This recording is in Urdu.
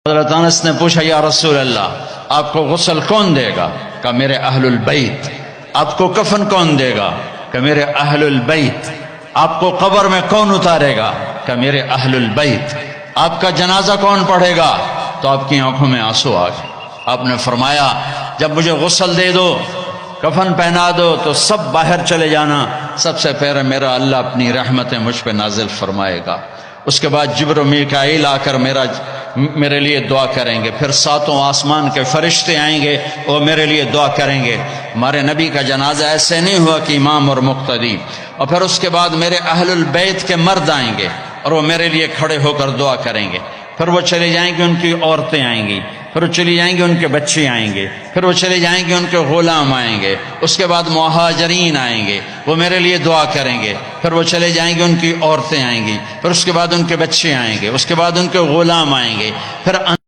حضرت انس نے پوچھا یا رسول اللہ آپ کو غسل کون دے گا؟ کہ میرے اہل البیت۔ آپ کو کفن کون دے گا؟ کہ میرے اہل البیت۔ آپ کو قبر میں کون اتارے گا؟ کہ میرے اہل البیت۔ آپ کا جنازہ کون پڑھے گا؟ تو آپ کی آنکھوں میں آنسو آ گئے۔ آپ نے فرمایا جب مجھے غسل دے دو، کفن پہنا دو تو سب باہر چلے جانا، سب سے پہلے میرا اللہ اپنی رحمتیں مجھ پہ نازل فرمائے گا، اس کے بعد جبر و میکائیل آ کر میرے لیے دعا کریں گے، پھر ساتوں آسمان کے فرشتے آئیں گے وہ میرے لیے دعا کریں گے۔ ہمارے نبی کا جنازہ ایسے نہیں ہوا کہ امام اور مقتدی، اور پھر اس کے بعد میرے اہل البیت کے مرد آئیں گے اور وہ میرے لیے کھڑے ہو کر دعا کریں گے، پھر وہ چلے جائیں گے، ان کی عورتیں آئیں گی، پھر وہ چلی جائیں گے، ان کے بچے آئیں گے، پھر وہ چلے جائیں گے، ان کے غلام آئیں گے، اس کے بعد مہاجرین آئیں گے، وہ میرے لیے دعا کریں گے، پھر وہ چلے جائیں گے، ان کی عورتیں آئیں گی، پھر اس کے بعد ان کے بچے آئیں گے، اس کے بعد ان کے غلام آئیں گے، پھر